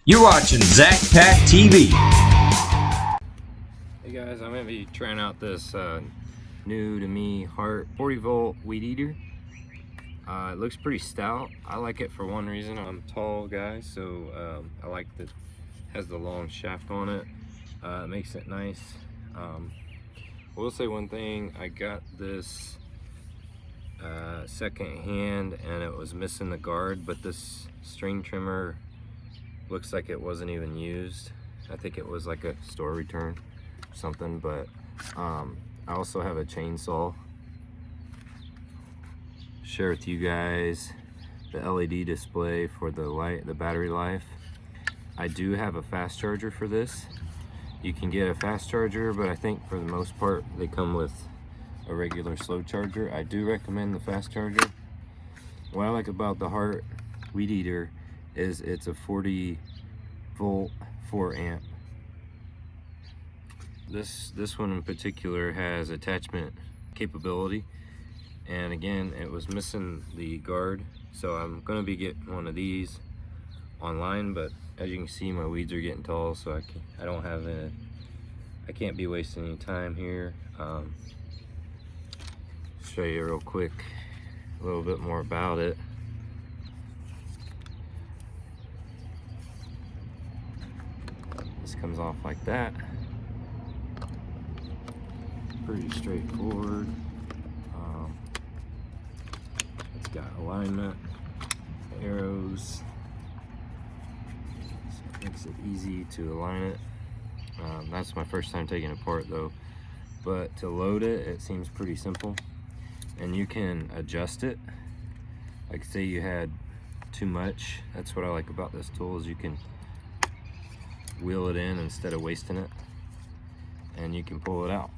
You're watching Zach Pack TV. Hey guys, I'm going to be trying out this new to me HART 40 volt weed eater. It looks pretty stout. I like it for one reason. I'm a tall guy, so I like that it has the long shaft on it. It makes it nice. I will say one thing, I got this second hand and it was missing the guard, but this string trimmer looks like it wasn't even used. I think it was like a store return or something, but I also have a chainsaw. Share with you guys the LED display for the battery life. I do have a fast charger for this. You can get a fast charger, but I think for the most part they come with a regular slow charger. I do recommend the fast charger. What I like about the HART weed eater is it's a 40 volt 4 amp. This one in particular has attachment capability, and again it was missing the guard, so I'm gonna be getting one of these online. But as you can see, my weeds are getting tall, so I can't be wasting any time here. Show you real quick a little bit more about it. This comes off like that. Pretty straightforward. It's got alignment, arrows, so it makes it easy to align it. That's my first time taking it apart though, but to load it, it seems pretty simple, and you can adjust it. Like say you had too much, that's what I like about this tool, is you can wheel it in instead of wasting it, and you can pull it out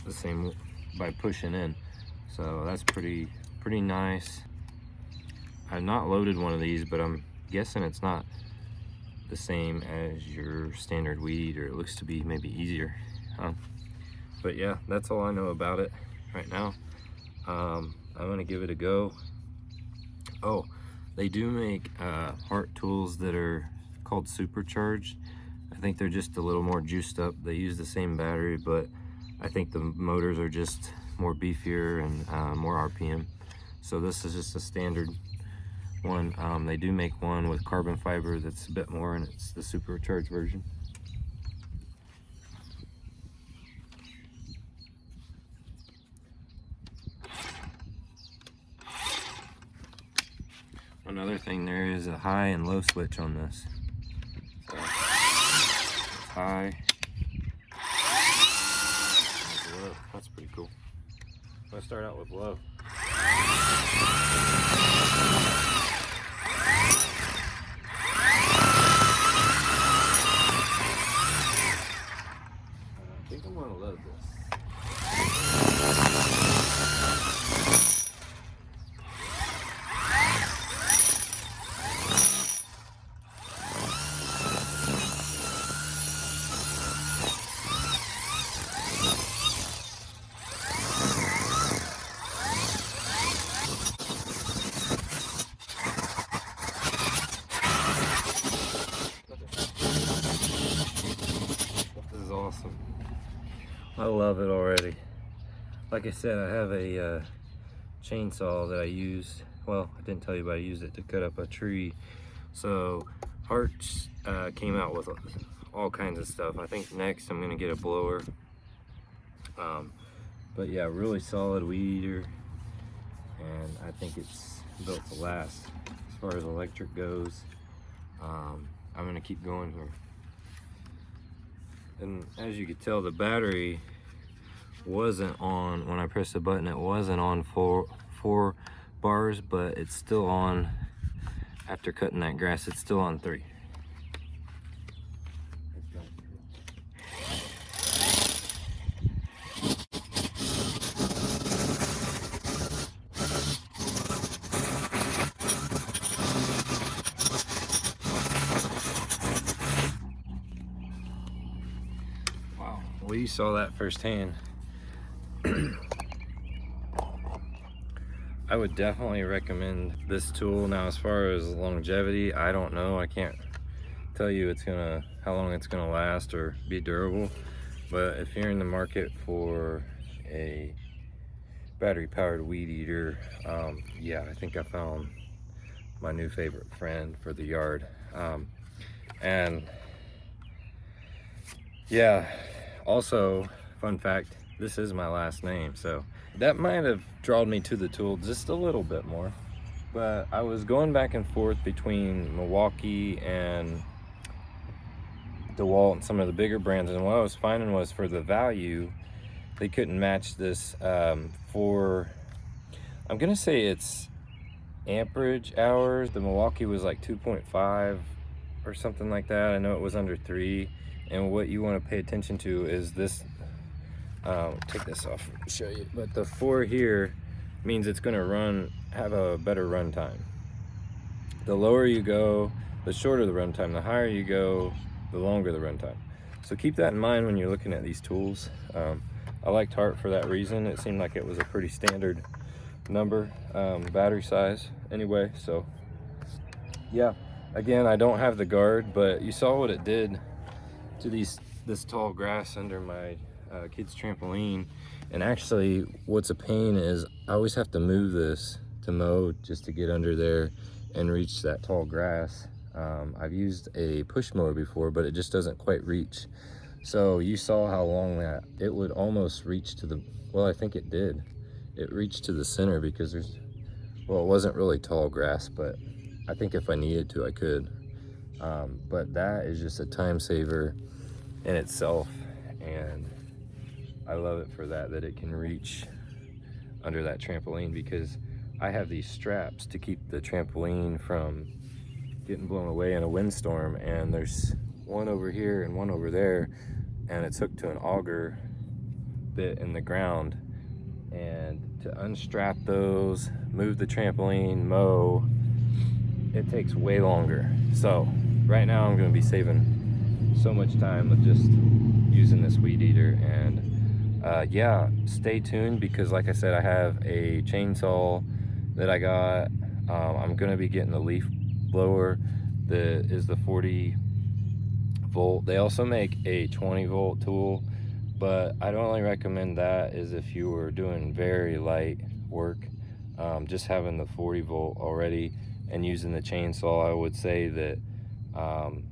the same by pushing in. So that's pretty nice. I've not loaded one of these, but I'm guessing it's not the same as your standard weed, or it looks to be maybe easier. But yeah, that's all I know about it right now. I'm gonna give it a go. Oh, they do make HART tools that are called supercharged. I think they're just a little more juiced up. They use the same battery, but I think the motors are just more beefier and more RPM. So this is just a standard one. They do make one with carbon fiber that's a bit more, and it's the supercharged version. Another thing, there is a high and low switch on this. So it's high. Low. That's pretty cool. Let's start out with low. I think I'm gonna load this. Awesome. I love it already. Like I said, I have a chainsaw that I used. Well, I didn't tell you, but I used it to cut up a tree. So HART came out with all kinds of stuff. I think next I'm gonna get a blower. But yeah, really solid weed eater, and I think it's built to last as far as electric goes. I'm gonna keep going here. And as you could tell, the battery wasn't on when I pressed the button. It wasn't on four bars, but it's still on. After cutting that grass, it's still on 3. Wow, we saw that firsthand. I would definitely recommend this tool. Now, as far as longevity, I don't know. I can't tell you how long it's gonna last or be durable. But if you're in the market for a battery powered weed eater, yeah, I think I found my new favorite friend for the yard. And yeah, also, fun fact, this is my last name, so that might have drawn me to the tool just a little bit more. But I was going back and forth between Milwaukee and DeWalt and some of the bigger brands, and what I was finding was for the value, they couldn't match this for, I'm gonna say it's amperage hours. The Milwaukee was like 2.5 or something like that. I know it was under 3. And what you want to pay attention to is this. Take this off and show you. But the 4 here means it's going to have a better run time. The lower you go, the shorter the run time. The higher you go, the longer the run time. So keep that in mind when you're looking at these tools. I liked HART for that reason. It seemed like it was a pretty standard number, battery size anyway. So yeah, again, I don't have the guard, but you saw what it did to this tall grass under my kid's trampoline. And actually, what's a pain is I always have to move this to mow just to get under there and reach that tall grass. I've used a push mower before, but it just doesn't quite reach. So you saw how long that it would almost reach to the, well, I think it did. It reached to the center because it wasn't really tall grass, but I think if I needed to, I could. But that is just a time saver in itself, and I love it for that it can reach under that trampoline, because I have these straps to keep the trampoline from getting blown away in a windstorm, and there's one over here and one over there, and it's hooked to an auger bit in the ground. And to unstrap those, move the trampoline, mow, it takes way longer. So right now I'm going to be saving so much time with just using this weed eater. And yeah, stay tuned, because like I said, I have a chainsaw that I got. I'm going to be getting the leaf blower that is the 40 volt. They also make a 20 volt tool, but I'd only recommend that is if you were doing very light work. Just having the 40 volt already and using the chainsaw, I would say that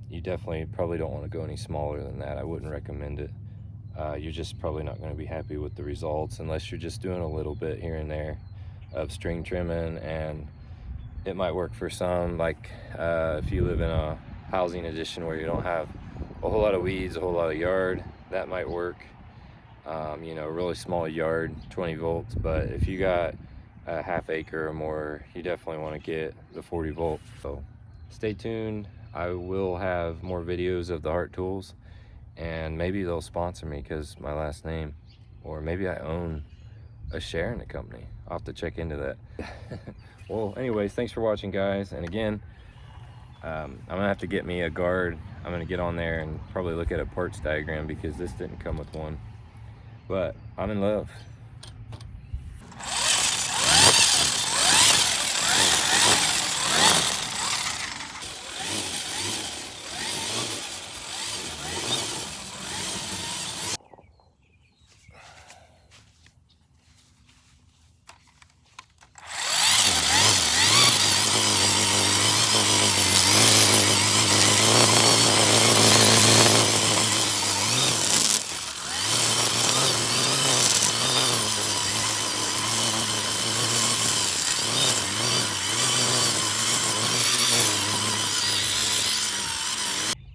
you definitely probably don't want to go any smaller than that. I wouldn't recommend it. You're just probably not going to be happy with the results unless you're just doing a little bit here and there of string trimming, and it might work for some, like if you live in a housing addition where you don't have a whole lot of weeds, a whole lot of yard, that might work. You know, really small yard, 20 volts. But if you got a half acre or more, you definitely want to get the 40 volt. So stay tuned. I will have more videos of the HART tools, and maybe they'll sponsor me because my last name, or maybe I own a share in the company. I'll have to check into that. Well, anyways, thanks for watching, guys. And again, I'm gonna have to get me a guard. I'm gonna get on there and probably look at a parts diagram, because this didn't come with one. But I'm in love.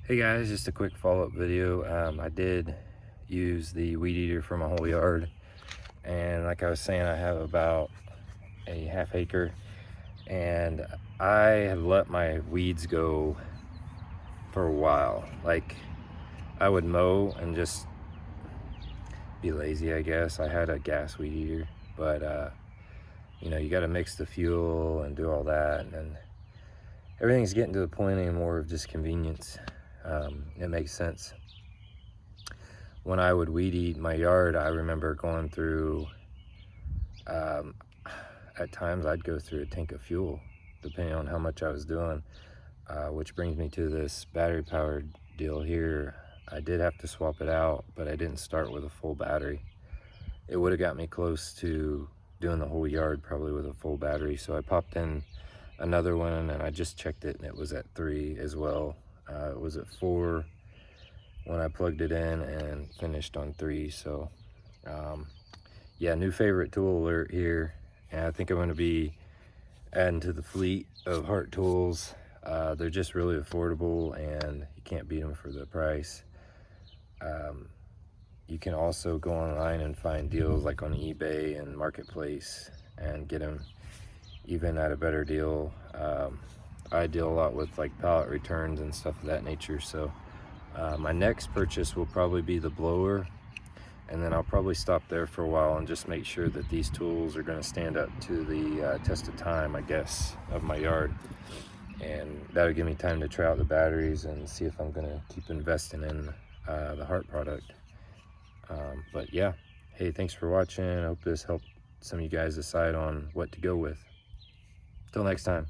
Hey guys, just a quick follow-up video. I did use the weed eater for my whole yard, and like I was saying, I have about a half acre, and I had let my weeds go for a while. Like, I would mow and just be lazy, I guess. I had a gas weed eater, but you know, you got to mix the fuel and do all that, and then everything's getting to the point anymore of just convenience. It makes sense. When I would weed eat my yard, I remember going through, at times I'd go through a tank of fuel, depending on how much I was doing. which brings me to this battery powered deal here. I did have to swap it out, but I didn't start with a full battery. It would have got me close to doing the whole yard probably with a full battery, so I popped in another one and I just checked it and it was at 3 as well. It was at 4 when I plugged it in and finished on 3. So yeah, new favorite tool alert here, and I think I'm going to be adding to the fleet of HART tools. They're just really affordable and you can't beat them for the price. You can also go online and find deals like on eBay and Marketplace and get them even at a better deal. I deal a lot with like pallet returns and stuff of that nature, so my next purchase will probably be the blower, and then I'll probably stop there for a while and just make sure that these tools are going to stand up to the test of time, I guess, of my yard. And that'll give me time to try out the batteries and see if I'm going to keep investing in the HART product. But yeah, hey, thanks for watching. I hope this helped some of you guys decide on what to go with. Till next time.